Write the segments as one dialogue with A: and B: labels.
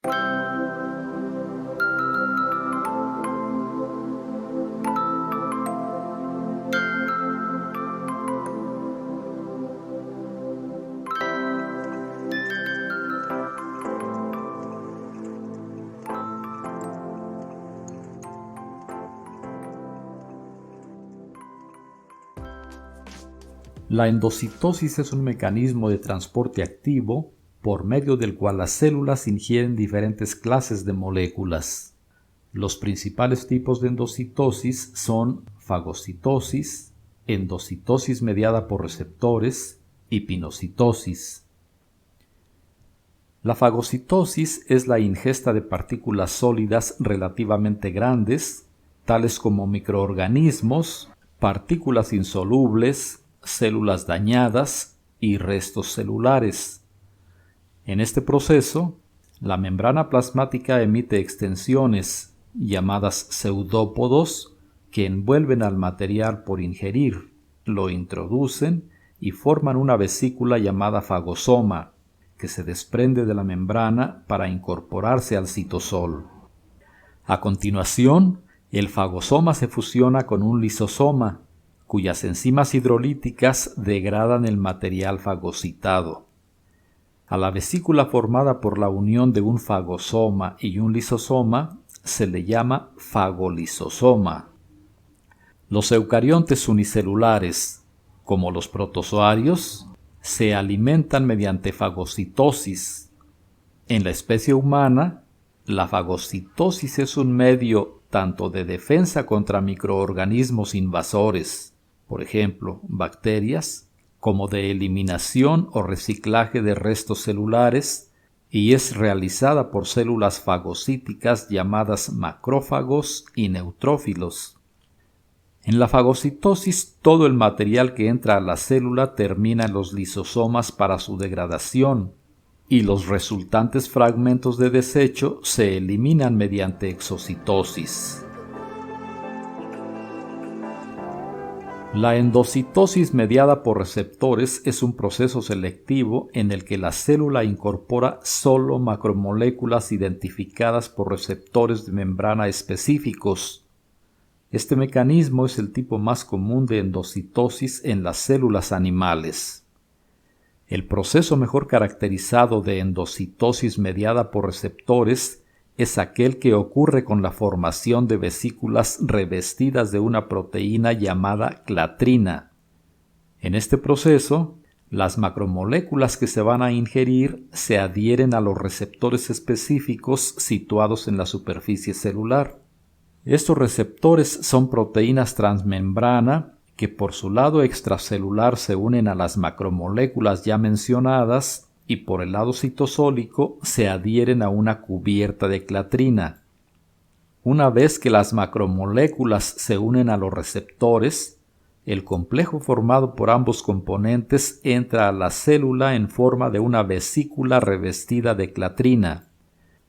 A: La endocitosis es un mecanismo de transporte activo por medio del cual las células ingieren diferentes clases de moléculas. Los principales tipos de endocitosis son fagocitosis, endocitosis mediada por receptores y pinocitosis. La fagocitosis es la ingesta de partículas sólidas relativamente grandes, tales como microorganismos, partículas insolubles, células dañadas y restos celulares. En este proceso, la membrana plasmática emite extensiones llamadas pseudópodos que envuelven al material por ingerir, lo introducen y forman una vesícula llamada fagosoma, que se desprende de la membrana para incorporarse al citosol. A continuación, el fagosoma se fusiona con un lisosoma, cuyas enzimas hidrolíticas degradan el material fagocitado. A la vesícula formada por la unión de un fagosoma y un lisosoma se le llama fagolisosoma. Los eucariontes unicelulares, como los protozoarios, se alimentan mediante fagocitosis. En la especie humana, la fagocitosis es un medio tanto de defensa contra microorganismos invasores, por ejemplo, bacterias, como de eliminación o reciclaje de restos celulares, y es realizada por células fagocíticas llamadas macrófagos y neutrófilos. En la fagocitosis, todo el material que entra a la célula termina en los lisosomas para su degradación, y los resultantes fragmentos de desecho se eliminan mediante exocitosis. La endocitosis mediada por receptores es un proceso selectivo en el que la célula incorpora solo macromoléculas identificadas por receptores de membrana específicos. Este mecanismo es el tipo más común de endocitosis en las células animales. El proceso mejor caracterizado de endocitosis mediada por receptores es aquel que ocurre con la formación de vesículas revestidas de una proteína llamada clatrina. En este proceso, las macromoléculas que se van a ingerir se adhieren a los receptores específicos situados en la superficie celular. Estos receptores son proteínas transmembrana que por su lado extracelular se unen a las macromoléculas ya mencionadas y por el lado citosólico se adhieren a una cubierta de clatrina. Una vez que las macromoléculas se unen a los receptores, el complejo formado por ambos componentes entra a la célula en forma de una vesícula revestida de clatrina.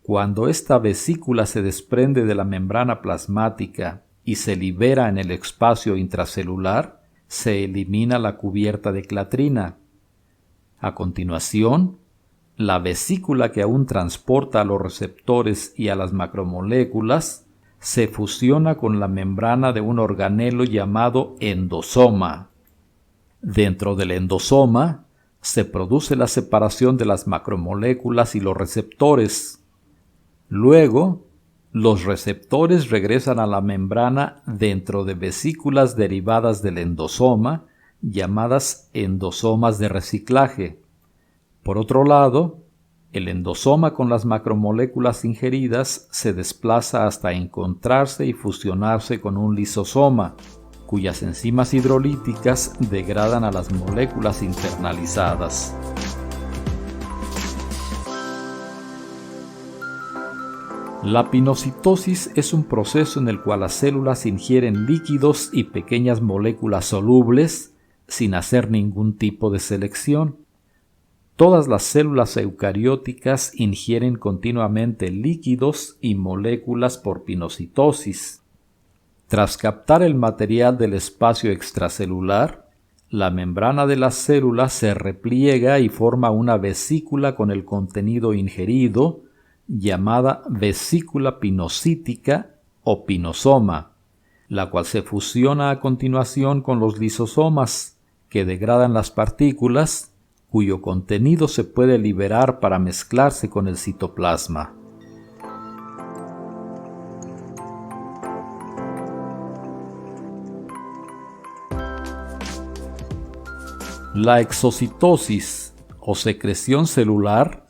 A: Cuando esta vesícula se desprende de la membrana plasmática y se libera en el espacio intracelular, se elimina la cubierta de clatrina. A continuación, la vesícula que aún transporta a los receptores y a las macromoléculas se fusiona con la membrana de un organelo llamado endosoma. Dentro del endosoma se produce la separación de las macromoléculas y los receptores. Luego, los receptores regresan a la membrana dentro de vesículas derivadas del endosoma, llamadas endosomas de reciclaje. Por otro lado, el endosoma con las macromoléculas ingeridas se desplaza hasta encontrarse y fusionarse con un lisosoma, cuyas enzimas hidrolíticas degradan a las moléculas internalizadas. La pinocitosis es un proceso en el cual las células ingieren líquidos y pequeñas moléculas solubles sin hacer ningún tipo de selección. Todas las células eucarióticas ingieren continuamente líquidos y moléculas por pinocitosis. Tras captar el material del espacio extracelular, la membrana de la célula se repliega y forma una vesícula con el contenido ingerido, llamada vesícula pinocítica o pinosoma, la cual se fusiona a continuación con los lisosomas, que degradan las partículas, cuyo contenido se puede liberar para mezclarse con el citoplasma. La exocitosis o secreción celular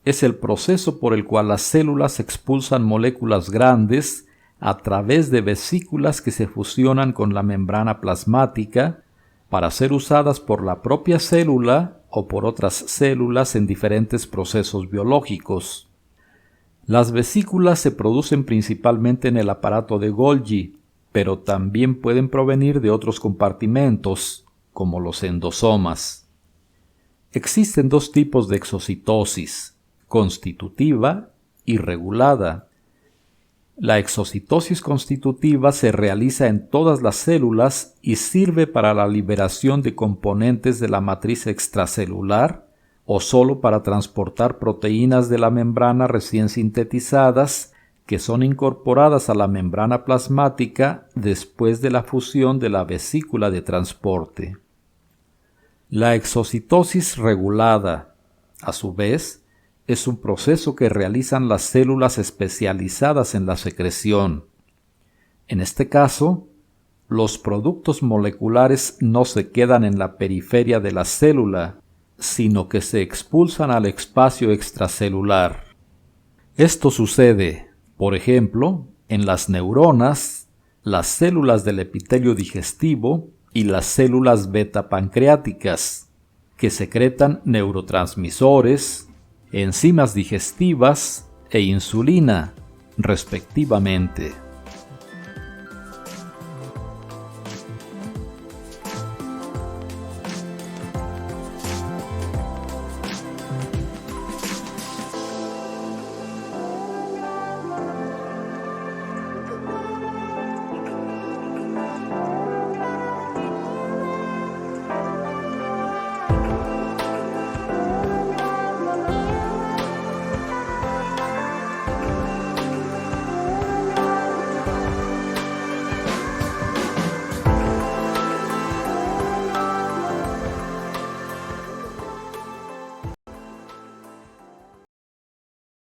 A: es el proceso por el cual las células expulsan moléculas grandes a través de vesículas que se fusionan con la membrana plasmática para ser usadas por la propia célula o por otras células en diferentes procesos biológicos. Las vesículas se producen principalmente en el aparato de Golgi, pero también pueden provenir de otros compartimentos, como los endosomas. Existen dos tipos de exocitosis: constitutiva y regulada. La exocitosis constitutiva se realiza en todas las células y sirve para la liberación de componentes de la matriz extracelular o solo para transportar proteínas de la membrana recién sintetizadas que son incorporadas a la membrana plasmática después de la fusión de la vesícula de transporte. La exocitosis regulada, a su vez, es un proceso que realizan las células especializadas en la secreción. En este caso, los productos moleculares no se quedan en la periferia de la célula, sino que se expulsan al espacio extracelular. Esto sucede, por ejemplo, en las neuronas, las células del epitelio digestivo y las células beta pancreáticas, que secretan neurotransmisores, enzimas digestivas e insulina, respectivamente.